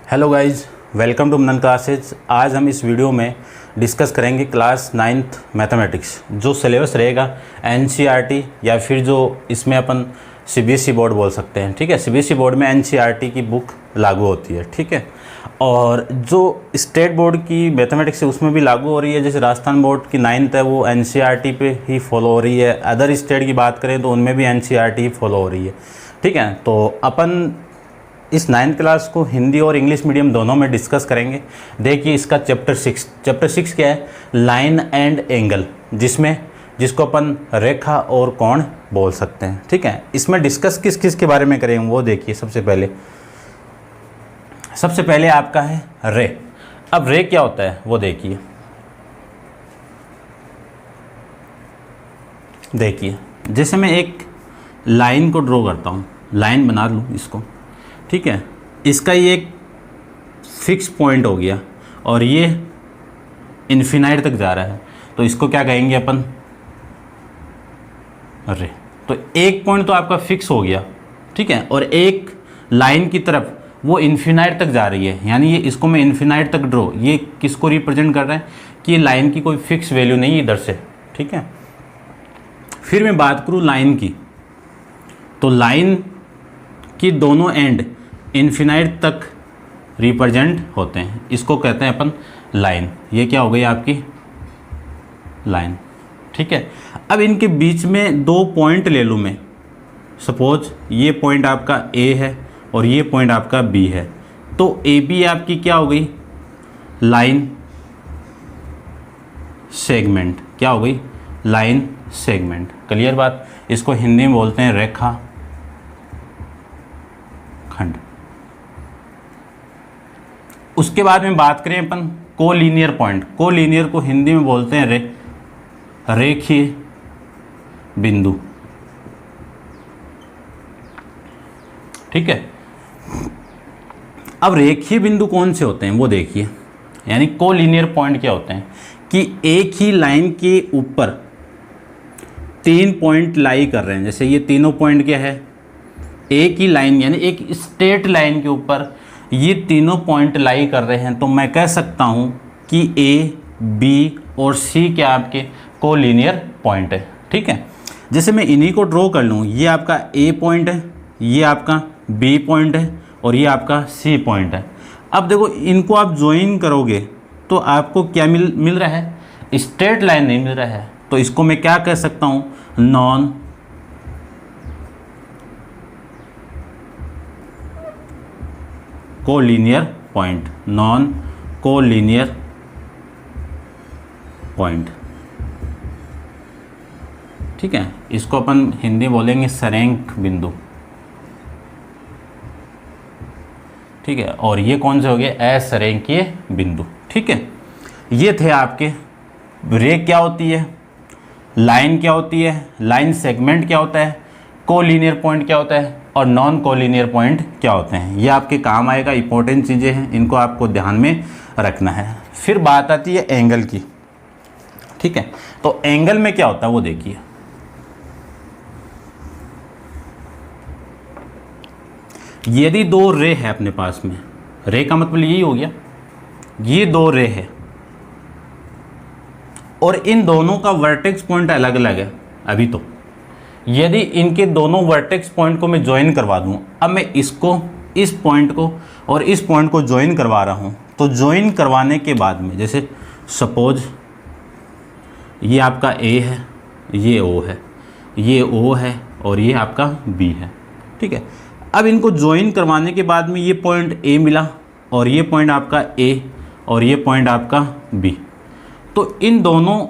Hello guys, welcome to Manan classes. आज हम इस वीडियो में डिस्कस करेंगे क्लास 9th मैथमेटिक्स। जो सिलेबस रहेगा एनसीईआरटी या फिर जो इसमें अपन सीबीएसई बोर्ड बोल सकते हैं। ठीक है, सीबीएसई बोर्ड में एनसीईआरटी की बुक लागू होती है। ठीक है, और जो स्टेट बोर्ड की मैथमेटिक्स है उसमें भी लागू हो रही है। जैसे राजस्थान बोर्ड की 9th है वो एनसीईआरटी पे ही फॉलो हो रही है। अदर स्टेट की बात करें तो उनमें भी एनसीईआरटी ही फॉलो हो रही है। ठीक है, तो अपन इस 9th क्लास को हिंदी और इंग्लिश मीडियम दोनों में डिस्कस करेंगे। देखिए इसका चैप्टर 6 क्या है, लाइन एंड एंगल, जिसको अपन रेखा और कोण बोल सकते हैं। ठीक है, इसमें डिस्कस किस किस के बारे में करेंगे वो देखिए। सबसे पहले आपका है रे। अब रे क्या होता है वो देखिए जैसे मैं एक लाइन को ड्रॉ करता हूँ, लाइन बना लूँ इसको। ठीक है, इसका ये एक फिक्स पॉइंट हो गया और ये इन्फिनाइट तक जा रहा है, तो इसको क्या कहेंगे अपन, रे। तो एक पॉइंट तो आपका फिक्स हो गया। ठीक है, और एक लाइन की तरफ वो इन्फिनाइट तक जा रही है, यानी ये इसको मैं इन्फिनाइट तक ड्रॉ, ये किसको रिप्रेजेंट कर रहा है कि ये लाइन की कोई फिक्स वैल्यू नहीं है इधर से। ठीक है, फिर मैं बात करूँ लाइन की, तो लाइन की दोनों एंड इन्फिनाइट तक रिप्रेजेंट होते हैं, इसको कहते हैं अपन लाइन। ये क्या हो गई आपकी लाइन। ठीक है, अब इनके बीच में दो पॉइंट ले लूँ मैं। सपोज ये पॉइंट आपका ए है और ये पॉइंट आपका बी है, तो ए बी आपकी क्या हो गई, लाइन सेगमेंट। क्या हो गई, लाइन सेगमेंट। क्लियर बात। इसको हिंदी में बोलते हैं रेखा खंड। उसके बाद में बात करें अपन कोलिनियर पॉइंट। कोलिनियर को हिंदी में बोलते हैं रेखीय बिंदु। ठीक है, अब रेखीय बिंदु कौन से होते हैं वो देखिए, यानी कोलिनियर पॉइंट क्या होते हैं कि एक ही लाइन के ऊपर तीन पॉइंट लाई कर रहे हैं। जैसे ये तीनों पॉइंट क्या है, एक ही लाइन यानी एक स्ट्रेट लाइन के ऊपर ये तीनों पॉइंट लाई कर रहे हैं, तो मैं कह सकता हूं कि ए, बी और सी क्या आपके कोलिनियर पॉइंट है। ठीक है, जैसे मैं इन्हीं को ड्रॉ कर लूँ, ये आपका ए पॉइंट है, ये आपका बी पॉइंट है और ये आपका सी पॉइंट है। अब देखो इनको आप ज्वाइन करोगे तो आपको क्या मिल रहा है, स्ट्रेट लाइन नहीं मिल रहा है, तो इसको मैं क्या कह सकता हूँ, non collinear point. Non collinear point. ठीक है, इसको अपन हिंदी बोलेंगे सरेंक बिंदु। ठीक है, और ये कौन से हो गए, असरेंकीय बिंदु। ठीक है, ये थे आपके रे क्या होती है, लाइन क्या होती है, लाइन सेगमेंट क्या होता है, कोलिनियर पॉइंट क्या होता है और नॉन कोलिनियर पॉइंट क्या होते हैं। ये आपके काम आएगा, इंपॉर्टेंट चीज़ें हैं, इनको आपको ध्यान में रखना है। फिर बात आती है एंगल की। ठीक है, तो एंगल में क्या होता है वो देखिए। यदि दो रे है अपने पास में, रे का मतलब यही हो गया, ये दो रे है और इन दोनों का वर्टेक्स पॉइंट अलग अलग है अभी, तो यदि इनके दोनों वर्टेक्स पॉइंट को मैं ज्वाइन करवा दूं, अब मैं इसको, इस पॉइंट को और इस पॉइंट को ज्वाइन करवा रहा हूं, तो ज्वाइन करवाने के बाद में जैसे सपोज ये आपका ए है, ये ओ है, ये ओ है और ये आपका बी है। ठीक है, अब इनको ज्वाइन करवाने के बाद में ये पॉइंट ए मिला और ये पॉइंट आपका ए और ये पॉइंट आपका बी, तो इन दोनों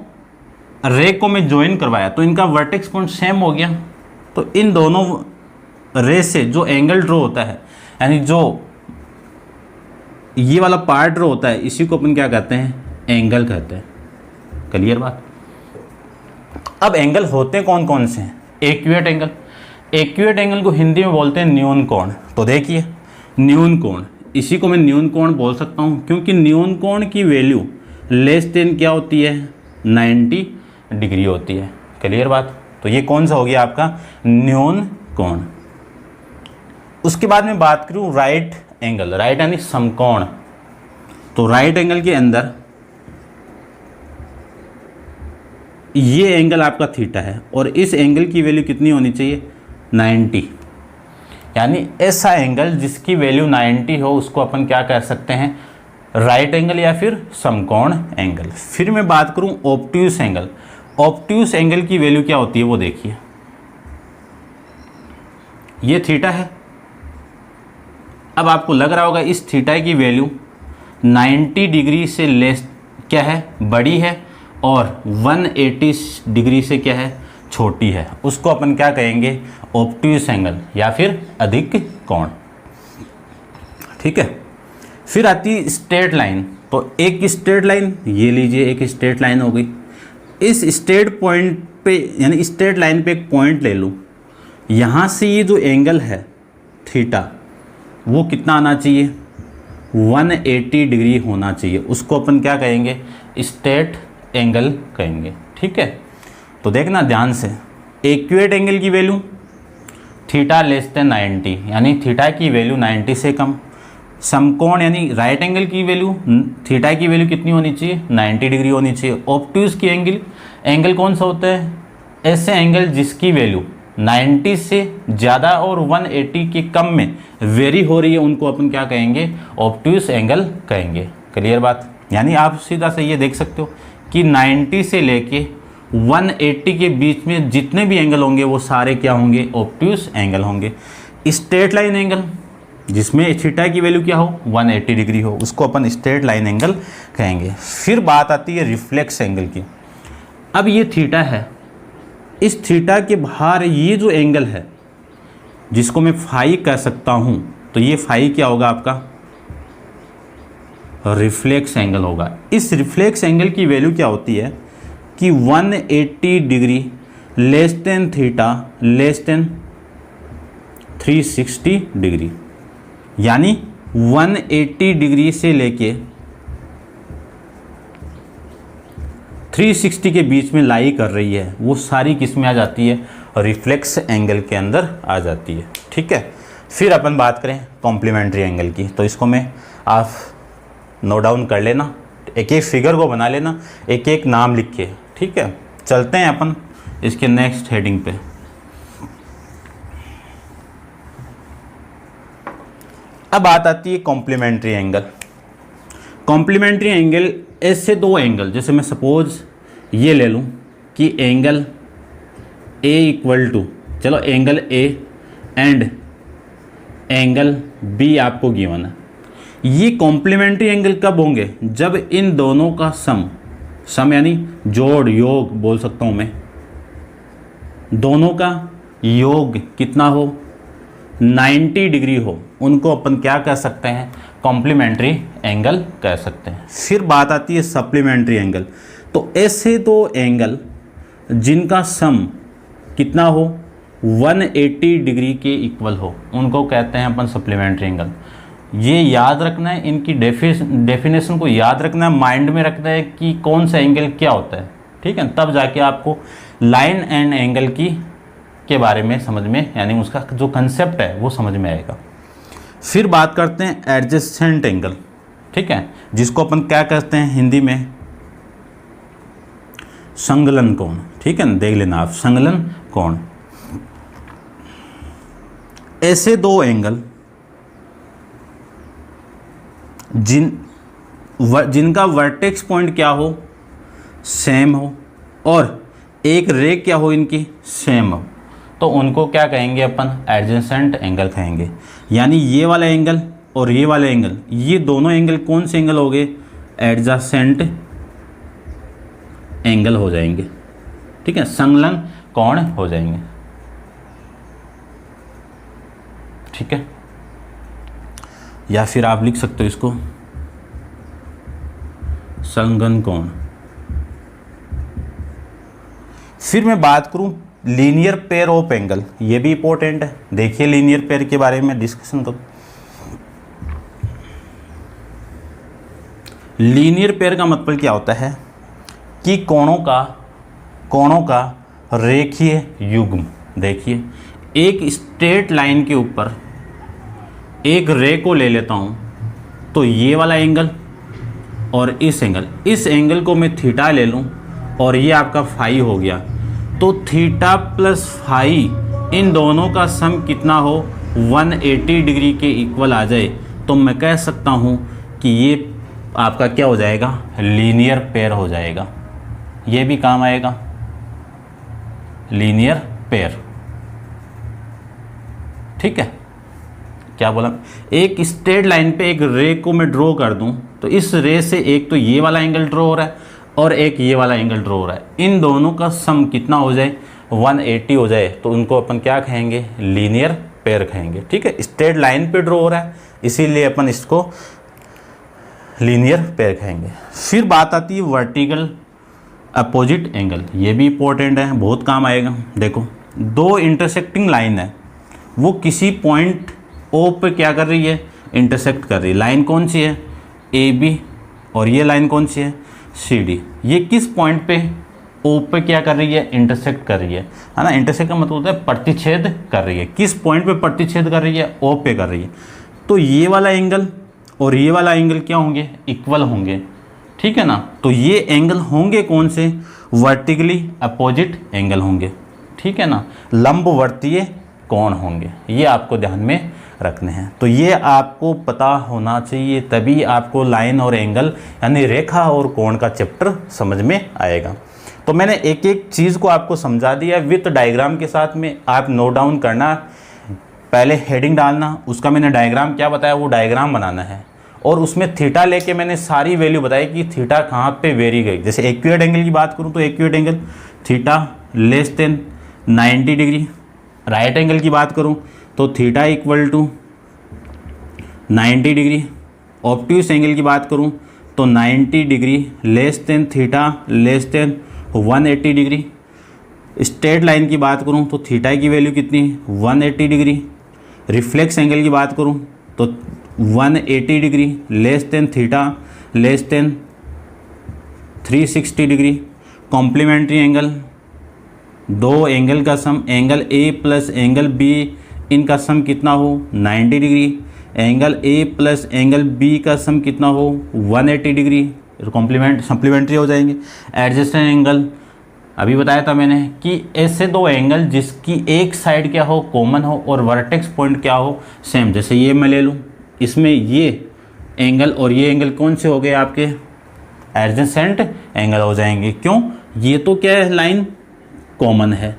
रे को मैं ज्वाइन करवाया तो इनका वर्टेक्स पॉइंट सेम हो गया। तो इन दोनों रे से जो एंगल ड्रॉ होता है, यानी जो ये वाला पार्ट ड्रॉ होता है, इसी को अपन क्या कहते हैं, एंगल कहते हैं। क्लियर बात। अब एंगल होते कौन कौन से हैं, एक्यूरेट एंगल। एक्यूरेट एंगल को हिंदी में बोलते हैं न्यून कोण। तो देखिए न्यून कोण, इसी को मैं न्यून कोण बोल सकता हूँ, क्योंकि न्यून कोण की वैल्यू लेस देन क्या होती है, 90 डिग्री होती है। क्लियर बात। तो ये कौन सा हो गया आपका, न्यून कोण। उसके बाद में बात करूँ राइट एंगल, राइट यानी समकोण, तो राइट एंगल के अंदर ये एंगल आपका थीटा है और इस एंगल की वैल्यू कितनी होनी चाहिए 90, यानी ऐसा एंगल जिसकी वैल्यू 90 हो उसको अपन क्या कह सकते हैं, राइट एंगल या फिर समकोण एंगल। फिर मैं बात करूं ऑब्ट्यूस एंगल, ऑब्ट्यूस एंगल की वैल्यू क्या होती है वो देखिए, ये थीटा है। अब आपको लग रहा होगा इस थीटा की वैल्यू 90 डिग्री से लेस क्या है, बड़ी है, और 180 डिग्री से क्या है, छोटी है, उसको अपन क्या कहेंगे, ऑब्ट्यूस एंगल या फिर अधिक कोण। ठीक है, फिर आती है स्ट्रेट लाइन, तो एक स्ट्रेट लाइन ये लीजिए, एक स्ट्रेट लाइन हो गई, इस स्ट्रेट पॉइंट पे यानी स्ट्रेट लाइन पे एक पॉइंट ले लूँ, यहाँ से ये जो एंगल है थीटा वो कितना आना चाहिए, 180 डिग्री होना चाहिए, उसको अपन क्या कहेंगे, स्ट्रेट एंगल कहेंगे। ठीक है, तो देखना ध्यान से, एक्यूरेट एंगल की वैल्यू थीटा लेस देन 90, यानी थीटा की वैल्यू 90 से कम। समकोण यानी राइट एंगल की वैल्यू, थीटा की वैल्यू कितनी होनी चाहिए, 90 डिग्री होनी चाहिए। ऑब्ट्यूस की एंगल कौन सा होता है, ऐसे एंगल जिसकी वैल्यू 90 से ज़्यादा और 180 के कम में वेरी हो रही है, उनको अपन क्या कहेंगे, ऑब्ट्यूस एंगल कहेंगे। क्लियर बात, यानी आप सीधा से ये देख सकते हो कि 90 से लेके 180 के बीच में जितने भी एंगल होंगे वो सारे क्या होंगे, ऑब्ट्यूस एंगल होंगे। स्ट्रेट लाइन एंगल जिसमें थीटा की वैल्यू क्या हो, 180 डिग्री हो, उसको अपन स्ट्रेट लाइन एंगल कहेंगे। फिर बात आती है रिफ्लेक्स एंगल की। अब ये थीटा है, इस थीटा के बाहर ये जो एंगल है जिसको मैं फाई कह सकता हूँ, तो ये फाई क्या होगा आपका, रिफ्लेक्स एंगल होगा। इस रिफ्लेक्स एंगल की वैल्यू क्या होती है कि 180 degree less than theta less than 360 degree, यानी 180 डिग्री से लेके 360 के बीच में लाई कर रही है, वो सारी किस में आ जाती है, रिफ्लेक्स एंगल के अंदर आ जाती है। ठीक है, फिर अपन बात करें कॉम्प्लीमेंट्री एंगल की, तो इसको मैं आप नोट डाउन कर लेना, एक एक फिगर को बना लेना, एक एक नाम लिख के। ठीक है, चलते हैं अपन इसके नेक्स्ट हेडिंग पे। अब बात आती है कॉम्प्लीमेंट्री एंगल। कॉम्प्लीमेंट्री एंगल ऐसे दो एंगल, जैसे मैं सपोज ये ले लूँ कि एंगल ए इक्वल टू, चलो angle A and angle B आपको गिवन है। ये कॉम्प्लीमेंट्री एंगल कब होंगे, जब इन दोनों का सम यानी जोड़, योग बोल सकता हूँ मैं, दोनों का योग कितना हो, 90 डिग्री हो, उनको अपन क्या कह सकते हैं, कॉम्प्लीमेंट्री एंगल कह सकते हैं। फिर बात आती है सप्लीमेंट्री एंगल। तो ऐसे दो एंगल जिनका सम कितना हो, 180 डिग्री के इक्वल हो, उनको कहते हैं अपन सप्लीमेंट्री एंगल। ये याद रखना है, इनकी डेफिनेशन को याद रखना है, माइंड में रखना है कि कौन सा एंगल क्या होता है। ठीक है, तब जाके आपको लाइन एंड एंगल के बारे में समझ में, यानी उसका जो कंसेप्ट है वो समझ में आएगा। फिर बात करते हैं एडजेसेंट एंगल। ठीक है, जिसको अपन क्या कहते हैं हिंदी में, संगलन कोण। ठीक है ना, देख लेना आप, संगलन कोण। ऐसे दो एंगल जिनका वर्टेक्स पॉइंट क्या हो, सेम हो, और एक रे क्या हो इनकी, सेम हो, तो उनको क्या कहेंगे अपन, एडजेसेंट एंगल कहेंगे। यानी ये वाला एंगल और ये वाला एंगल, ये दोनों एंगल कौन से एंगल हो गए, एडजेसेंट एंगल हो जाएंगे। ठीक है, संलग्न कोण हो जाएंगे। ठीक है, या फिर आप लिख सकते हो इसको संलग्न कोण। फिर मैं बात करूं लीनियर पेयर ऑफ एंगल, ये भी इंपॉर्टेंट है। देखिए लीनियर पेयर के बारे में डिस्कशन करो। लीनियर पेयर का मतलब क्या होता है कि कोणों का रेखीय युग्म। देखिए एक स्ट्रेट लाइन के ऊपर एक रे को ले लेता हूँ तो ये वाला एंगल और इस एंगल को मैं थीटा ले लूँ और ये आपका फाई हो गया, तो थीटा प्लस फाई इन दोनों का सम कितना हो 180 डिग्री के इक्वल आ जाए, तो मैं कह सकता हूँ कि ये आपका क्या हो जाएगा, लीनियर पेयर हो जाएगा। ये भी काम आएगा, लीनियर पेयर। ठीक है, क्या बोला, एक स्ट्रेट लाइन पे एक रे को मैं ड्रॉ कर दूं तो इस रे से एक तो ये वाला एंगल ड्रॉ हो रहा है और एक ये वाला एंगल ड्रॉ हो रहा है, इन दोनों का सम कितना हो जाए 180 हो जाए, तो उनको अपन क्या कहेंगे, लीनियर पेयर कहेंगे। ठीक है, स्ट्रेट लाइन पे ड्रॉ हो रहा है इसीलिए अपन इसको लीनियर पेयर कहेंगे। फिर बात आती है वर्टिकल अपोजिट एंगल, ये भी इंपॉर्टेंट है, बहुत काम आएगा। देखो, दो इंटरसेक्टिंग लाइन है, वो किसी पॉइंट ओ पे क्या कर रही है, इंटरसेक्ट कर रही है। लाइन कौन सी है, ए बी, और ये लाइन कौन सी है, सी डी। ये किस पॉइंट पे ओ पे क्या कर रही है, इंटरसेक्ट कर रही है ना। इंटरसेक्ट का मतलब होता है प्रतिच्छेद कर रही है। किस पॉइंट पे प्रतिच्छेद कर रही है, ओ पे कर रही है। तो ये वाला एंगल और ये वाला एंगल क्या होंगे, इक्वल होंगे। ठीक है ना, तो ये एंगल होंगे कौन से, वर्टिकली अपोजिट एंगल होंगे। ठीक है ना, लंबवर्तीय कोण होंगे, ये आपको ध्यान में रखने हैं। तो ये आपको पता होना चाहिए, तभी आपको लाइन और एंगल यानी रेखा और कोण का चैप्टर समझ में आएगा। तो मैंने एक एक चीज़ को आपको समझा दिया विथ डायग्राम के साथ में। आप नोट डाउन करना, पहले हेडिंग डालना, उसका मैंने डायग्राम क्या बताया वो डायग्राम बनाना है, और उसमें थीटा लेके मैंने सारी वैल्यू बताई कि थीटा कहाँ पे वेरी गई। जैसे एक्यूरेट एंगल की बात करूँ तो acute angle theta less than 90 degree. Right angle की बात करूं तो theta equal to 90 degree. Obtuse angle की बात करूं तो 90 degree less than theta less than 180 degree. Straight line की बात करूं तो थीटा की वैल्यू कितनी, 180 डिग्री। रिफ्लेक्स एंगल की बात करूं तो 180 degree less than theta less than 360 degree. Complementary angle, दो एंगल का sum, angle A plus angle B, इनका सम कितना हो 90 degree. Angle A plus angle B का सम कितना हो 180 डिग्री। सप्लीमेंट्री हो जाएंगे। एडजेसेंट एंगल, अभी बताया था मैंने कि ऐसे दो एंगल जिसकी एक साइड क्या हो, कॉमन हो, और वर्टेक्स पॉइंट क्या हो, सेम। जैसे ये मैं ले लूँ, इसमें ये एंगल और ये एंगल कौन से हो गए आपके, एडजेसेंट एंगल हो जाएंगे। क्यों, ये तो क्या है, लाइन कॉमन है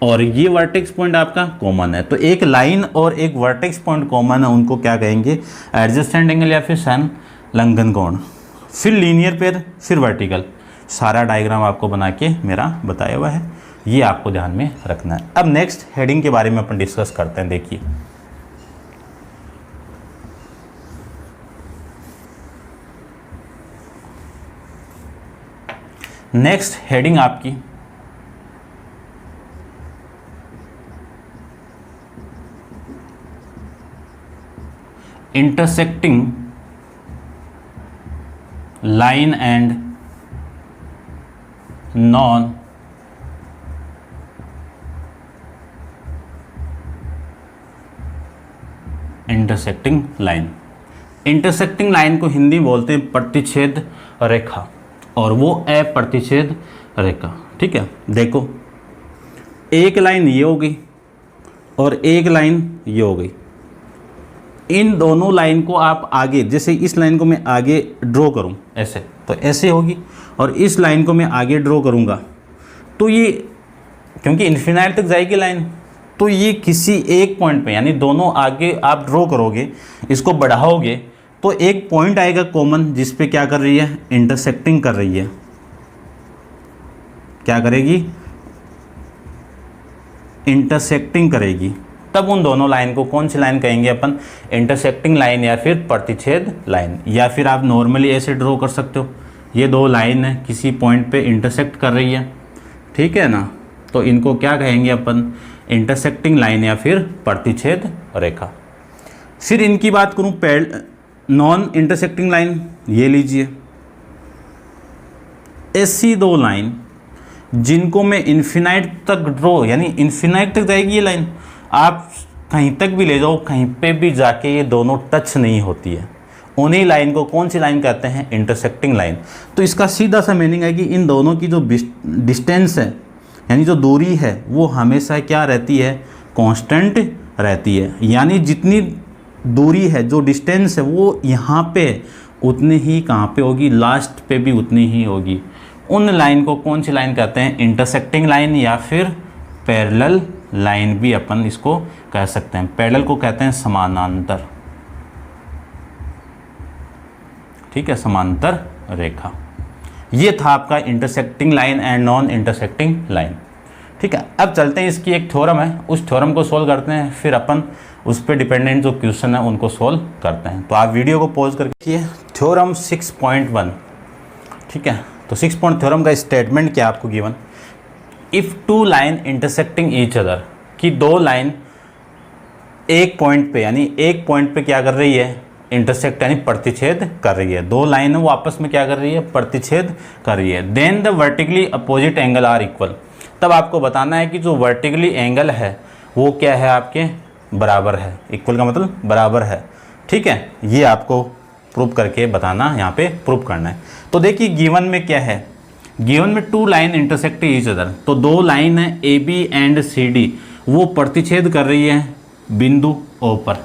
और ये वर्टेक्स पॉइंट आपका कॉमन है। तो एक लाइन और एक वर्टेक्स पॉइंट कॉमन है, उनको क्या कहेंगे, एडजेसेंट एंगल या फिर संलग्न कोण। फिर लीनियर पेयर, फिर वर्टिकल। सारा डायग्राम आपको बना के मेरा बताया हुआ है, ये आपको ध्यान में रखना है। अब नेक्स्ट हेडिंग के बारे में अपन डिस्कस करते हैं। देखिए, नेक्स्ट हेडिंग आपकी intersecting line and non intersecting line। Intersecting line को हिंदी बोलते हैं प्रतिच्छेद रेखा, और वो अप्रतिच्छेद रेखा। ठीक है, देखो एक लाइन ये हो गई और एक लाइन ये हो गई। इन दोनों लाइन को आप आगे, जैसे इस लाइन को मैं आगे ड्रॉ करूं ऐसे, तो ऐसे होगी, और इस लाइन को मैं आगे ड्रॉ करूंगा तो ये, क्योंकि इन्फिनाइट तक जाएगी लाइन, तो ये किसी एक पॉइंट पे, यानी दोनों आगे आप ड्रॉ करोगे, इसको बढ़ाओगे तो एक पॉइंट आएगा कॉमन जिस पे क्या कर रही है, इंटरसेक्टिंग कर रही है। क्या करेगी, इंटरसेक्टिंग करेगी। तब उन दोनों लाइन को कौन सी लाइन कहेंगे अपन, इंटरसेक्टिंग लाइन या फिर प्रतिच्छेद लाइन। या फिर आप नॉर्मली ऐसे ड्रॉ कर सकते हो, ये दो लाइन है किसी पॉइंट पे इंटरसेक्ट कर रही है। ठीक है ना, तो इनको क्या कहेंगे अपन, इंटरसेक्टिंग लाइन या फिर प्रतिच्छेद रेखा। फिर इनकी बात करूं, नॉन इंटरसेक्टिंग लाइन, ये लीजिए, ऐसी दो लाइन जिनको मैं इन्फिनाइट तक ड्रॉ, यानी इन्फिनाइट तक जाएगी ये लाइन, आप कहीं तक भी ले जाओ, कहीं पे भी जाके ये दोनों टच नहीं होती है। उन्हीं लाइन को कौन सी लाइन कहते हैं? Intersecting line. तो इसका सीधा सा मीनिंग है कि इन दोनों की जो डिस्टेंस है, यानी जो दूरी है, वो हमेशा क्या रहती है? कांस्टेंट रहती है। यानी जितनी दूरी है, जो डिस्टेंस है, वो यहाँ पे उतनी ही कहाँ पे होगी? लास्ट पे भी उतनी ही होगी। उन लाइन को कौन सी लाइन कहते हैं? इंटरसेक्टिंग लाइन या फिर पैरेलल लाइन भी अपन इसको कह सकते हैं। पैरेलल को कहते हैं समानांतर, ठीक है, समांतर रेखा। ये था आपका intersecting line and non intersecting line, ठीक है। अब चलते हैं, इसकी एक थ्योरम है, उस थ्योरम को सोल्व करते हैं, फिर अपन उस पर डिपेंडेंट जो क्वेश्चन है उनको सोल्व करते हैं। तो आप वीडियो को पॉज करके थ्योरम 6.1, ठीक है। तो 6 पॉइंट थ्योरम का स्टेटमेंट क्या आपको given? If two line intersecting each other, कि दो लाइन एक पॉइंट पे, यानी एक पॉइंट पे क्या कर रही है? इंटरसेक्ट, यानी प्रतिच्छेद कर रही है। दो लाइन वो आपस में क्या कर रही है? प्रतिच्छेद कर रही है। Then the vertically opposite angle are equal. तब आपको बताना है कि जो वर्टिकली एंगल है वो क्या है? आपके बराबर है। इक्वल का मतलब बराबर है, ठीक है। ये आपको प्रूव करके बताना, यहाँ पे प्रूव करना है। तो देखिए गिवन में क्या है? गिवन में two line intersect each other, तो दो लाइन है A B and C D, वो प्रतिच्छेद कर रही है बिंदु ओ पर,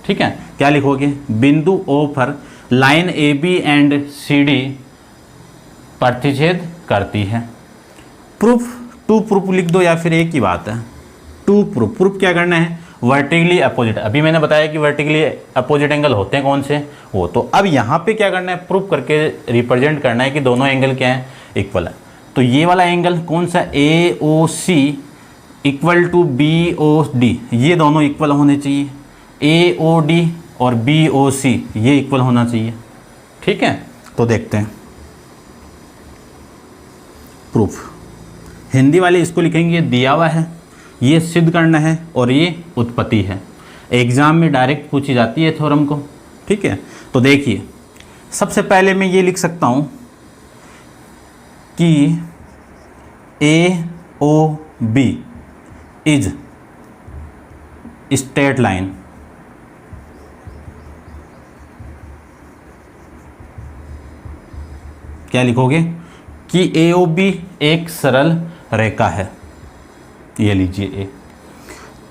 ठीक है। क्या लिखोगे? बिंदु ओ पर line A B and C D प्रतिच्छेद करती है। प्रूफ, टू प्रूफ लिख दो या फिर एक ही बात है, टू प्रूफ। प्रूफ क्या करना है? Vertically opposite. अभी मैंने बताया कि वर्टिकली अपोजिट एंगल होते हैं कौन से? वो। तो अब यहाँ पे क्या करना है? प्रूफ करके रिप्रेजेंट करना है कि दोनों एंगल क्या है? इक्वल है। तो ये वाला एंगल कौन सा? A O C equal to B O D, ये दोनों इक्वल होने चाहिए। ए ओ डी और बी ओ सी ये इक्वल होना चाहिए, ठीक है। तो देखते हैं प्रूफ। हिंदी वाले इसको लिखेंगे दिया हुआ है, ये सिद्ध करना है और ये उत्पत्ति है। एग्जाम में डायरेक्ट पूछी जाती है थ्योरम को, ठीक है। तो देखिए सबसे पहले मैं ये लिख सकता हूँ कि A O B is straight line, क्या लिखोगे? कि ए ओ बी एक सरल रेखा है, ये लीजिए ए।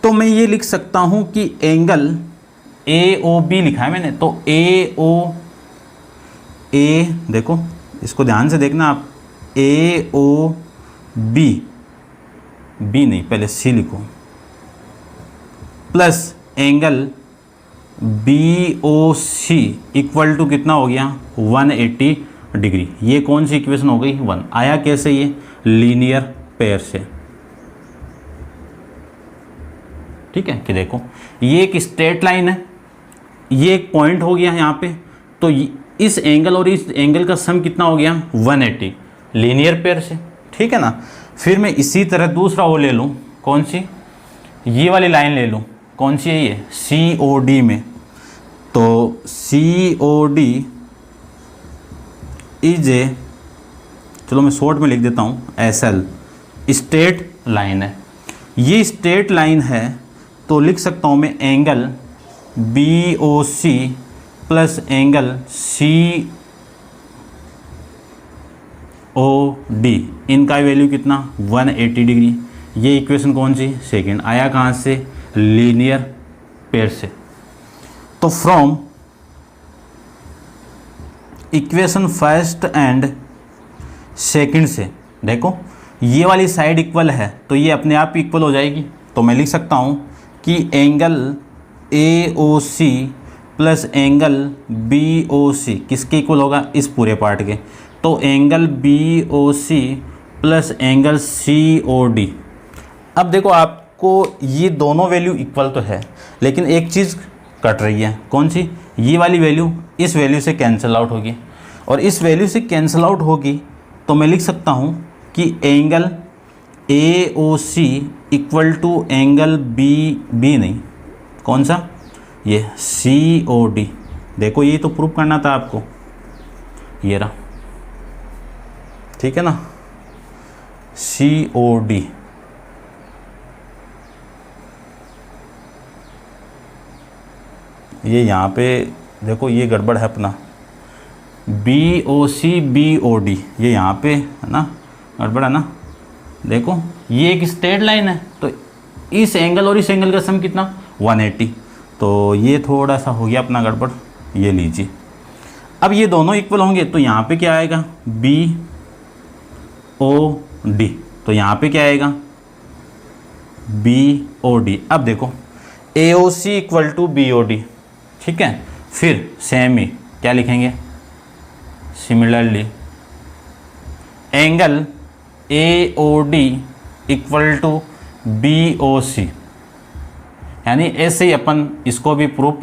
तो मैं ये लिख सकता हूं कि एंगल ए ओ बी लिखा है मैंने, तो ए ओ ए, देखो इसको ध्यान से देखना आप, ए ओ बी, बी नहीं पहले सी लिखो, plus angle B O C equal to कितना हो गया? 180 डिग्री। ये कौन सी इक्वेशन हो गई? 1। आया कैसे? ये लीनियर पेयर से, ठीक है। कि देखो ये एक स्ट्रेट लाइन है, ये एक पॉइंट हो गया यहाँ पे, तो इस एंगल और इस एंगल का सम कितना हो गया? 180 लीनियर पेयर से, ठीक है ना। फिर मैं इसी तरह दूसरा वो ले लूँ, कौन सी? ये वाली लाइन ले लूँ, कौन सी है ये? सी ओ डी में। तो सी ओ डी इज ए, चलो मैं शॉर्ट में लिख देता हूँ, एस एल, स्ट्रेट लाइन है। ये स्ट्रेट लाइन है तो लिख सकता हूँ मैं angle B O C plus angle C O D, इनका वैल्यू कितना? 180 डिग्री। ये इक्वेशन कौन सी? सेकंड। आया कहाँ से? लीनियर पेयर से। तो from equation first and second से देखो ये वाली साइड इक्वल है तो ये अपने आप इक्वल हो जाएगी। तो मैं लिख सकता हूँ कि angle A O C plus angle B O C किसके इक्वल होगा? इस पूरे पार्ट के। तो angle B O C plus angle C O D. अब देखो आपको ये दोनों वैल्यू इक्वल तो है, लेकिन एक चीज़ कट रही है, कौन सी? ये वाली वैल्यू इस वैल्यू से कैंसिल आउट होगी, और इस वैल्यू से कैंसिल आउट होगी तो मैं लिख सकता हूँ कि angle A O C equal to angle B नहीं, कौन सा? ये सी ओ डी। देखो ये तो प्रूव करना था आपको, ये रहा, ठीक है ना, सी ओ डी। ये यहाँ पे देखो ये गड़बड़ है अपना, BOC BOD ये यहाँ पे है ना गड़बड़ है ना। देखो ये एक स्ट्रेट लाइन है, तो इस एंगल और इस एंगल का सम कितना 180, तो ये थोड़ा सा हो गया अपना गड़बड़। ये लीजिए, अब ये दोनों इक्वल होंगे तो यहाँ पे क्या आएगा BOD, तो यहाँ पे क्या आएगा BOD। अब देखो AOC इक्वल टू BOD, ठीक है। फिर सेम ही क्या लिखेंगे, similarly angle AOD equal to BOC, यानी ऐसे ही अपन इसको भी प्रूफ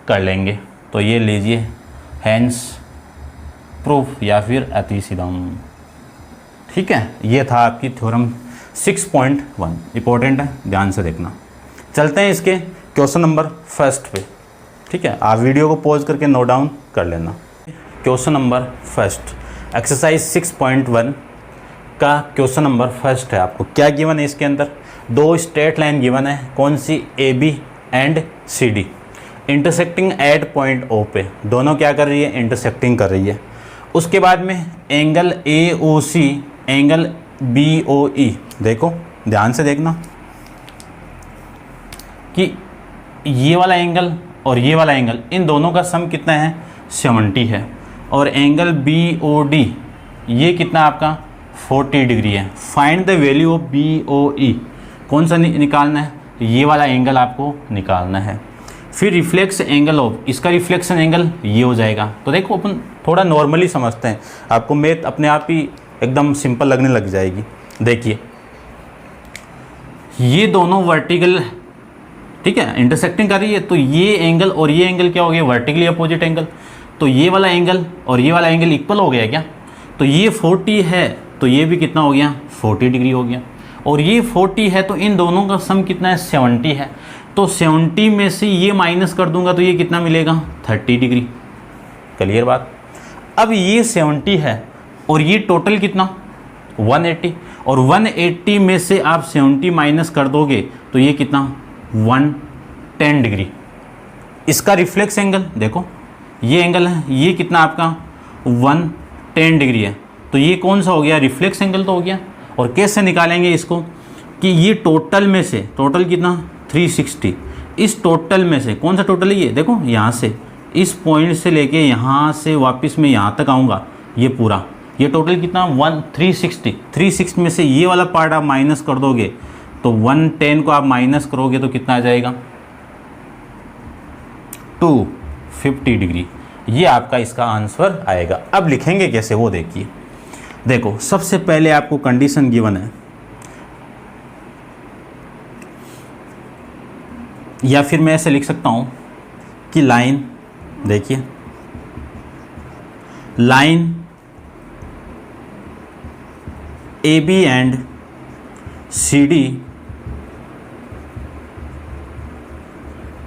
कर लेंगे। तो ये लीजिए हैंस प्रूफ या फिर अतिसिद्धम, ठीक है। ये था आपकी थ्योरम 6.1, इंपॉर्टेंट है, ध्यान से देखना। चलते हैं इसके क्वेश्चन नंबर फर्स्ट पे, ठीक है। आप वीडियो को पॉज करके नोट डाउन कर लेना। क्वेश्चन नंबर फर्स्ट, एक्सरसाइज 6.1 का क्वेश्चन नंबर फर्स्ट है। आपको क्या गिवन है इसके अंदर, दो स्ट्रेट लाइन गिवन है, कौन सी AB and CD, intersecting at point O पे, दोनों क्या कर रही है इंटरसेक्टिंग कर रही है। उसके बाद में एंगल AOC एंगल BOE, देखो ध्यान से देखना कि ये वाला एंगल और ये वाला एंगल, इन दोनों का सम कितना है 70 है, और एंगल BOD ये कितना आपका 40 डिग्री है। Find the value of BOE, कौन सा निकालना है, ये वाला एंगल आपको निकालना है। फिर रिफ्लेक्स एंगल ऑफ, इसका रिफ्लेक्शन एंगल ये हो जाएगा। तो देखो अपन थोड़ा नॉर्मली समझते हैं, आपको मैथ अपने आप ही एकदम सिंपल लगने लग जाएगी। देखिए ये दोनों वर्टिकल, ठीक है, इंटरसेक्टिंग कर रही है, तो ये एंगल और ये एंगल क्या हो गया वर्टिकली अपोजिट एंगल, तो ये वाला एंगल और ये वाला एंगल इक्वल हो गया क्या, तो ये 40 है तो ये भी कितना हो गया 40 डिग्री हो गया, और ये 40 है तो इन दोनों का सम कितना है 70 है, तो 70 में से ये माइनस कर दूंगा तो ये कितना मिलेगा 30 डिग्री। क्लियर बात। अब ये 70 है और ये टोटल कितना 180, और 180 में से आप 70 माइनस कर दोगे तो ये कितना 110 डिग्री। इसका रिफ्लेक्स एंगल देखो, ये एंगल है, ये कितना आपका 110 डिग्री है, तो ये कौन सा हो गया रिफ्लेक्स एंगल तो हो गया। और कैसे निकालेंगे इसको कि ये टोटल में से, टोटल कितना 360, इस टोटल में से कौन सा टोटल है ये, देखो यहाँ से इस पॉइंट से लेके यहाँ से वापस मैं यहाँ तक आऊँगा, ये पूरा ये टोटल कितना 360 में से ये वाला पार्ट आप माइनस कर दोगे तो 110 को आप माइनस करोगे तो कितना आ जाएगा 250 डिग्री। ये आपका इसका आंसर आएगा। अब लिखेंगे कैसे वो देखिए। देखो सबसे पहले आपको कंडीशन गिवन है, या फिर मैं ऐसे लिख सकता हूँ कि लाइन, देखिए line AB and CD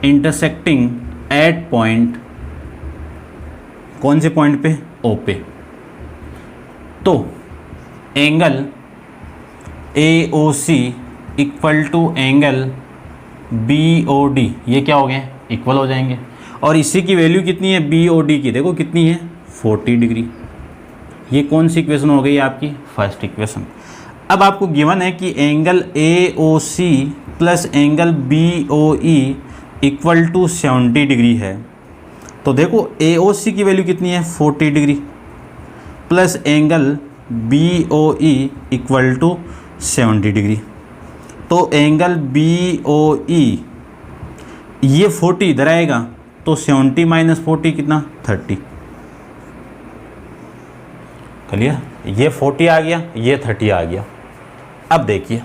intersecting at point, कौन से पॉइंट पे O पे, तो angle AOC equal to angle BOD ये क्या हो गए इक्वल हो जाएंगे, और इसी की वैल्यू कितनी है BOD की, देखो कितनी है 40 डिग्री। ये कौन सी इक्वेशन हो गई आपकी फर्स्ट इक्वेशन। अब आपको गिवन है कि angle AOC plus angle BOE equal to 70 degree है, तो देखो AOC की वैल्यू कितनी है 40 degree plus angle BOE equal to 70 degree, तो एंगल BOE ये 40 इधर आएगा तो 70 माइनस 40 कितना 30। क्लियर, ये 40 आ गया, ये 30 आ गया। अब देखिए,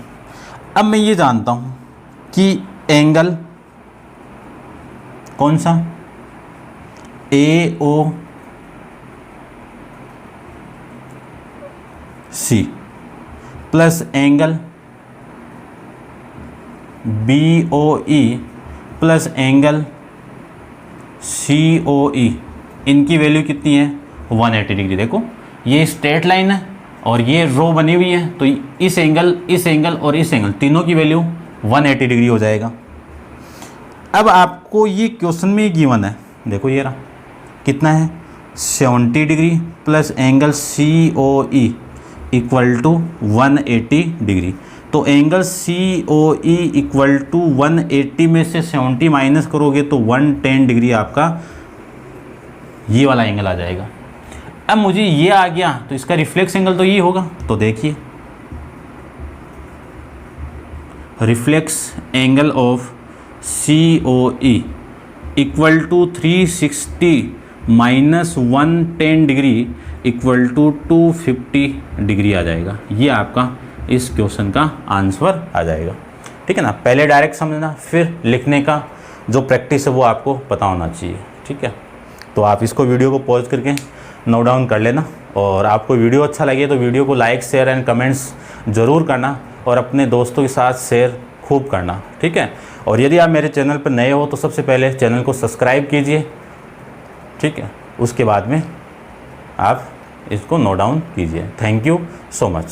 अब मैं ये जानता हूँ कि एंगल कौन सा AOC plus angle BOE plus angle COE, इनकी वैल्यू कितनी है 180 डिग्री। देखो ये स्ट्रेट लाइन है और ये रो बनी हुई है, तो इस एंगल और इस एंगल तीनों की वैल्यू 180 डिग्री हो जाएगा। अब आपको ये क्वेश्चन में गिवन है, देखो ये रहा, कितना है 70 degree plus angle COE equal to 180 degree. तो एंगल COE इक्वल टू 180 में से 70 माइनस करोगे तो 110 डिग्री आपका ये वाला एंगल आ जाएगा। अब मुझे ये आ गया तो इसका रिफ्लेक्स एंगल तो ये होगा, तो देखिए reflex angle of COE equal to 360 minus 110 degree equal to 250 degree आ जाएगा। ये आपका इस क्वेश्चन का आंसर आ जाएगा। ठीक है ना, पहले डायरेक्ट समझना, फिर लिखने का जो प्रैक्टिस है वो आपको पता होना चाहिए। ठीक है, तो आप इसको वीडियो को पॉज करके नोट डाउन कर लेना, और आपको वीडियो अच्छा लगे तो वीडियो को लाइक शेयर एंड कमेंट्स ज़रूर करना, और अपने दोस्तों के साथ शेयर खूब करना। ठीक है, और यदि आप मेरे चैनल पर नए हो तो सबसे पहले चैनल को सब्सक्राइब कीजिए। ठीक है, उसके बाद में आप इसको नोट डाउन कीजिए। Thank you so much.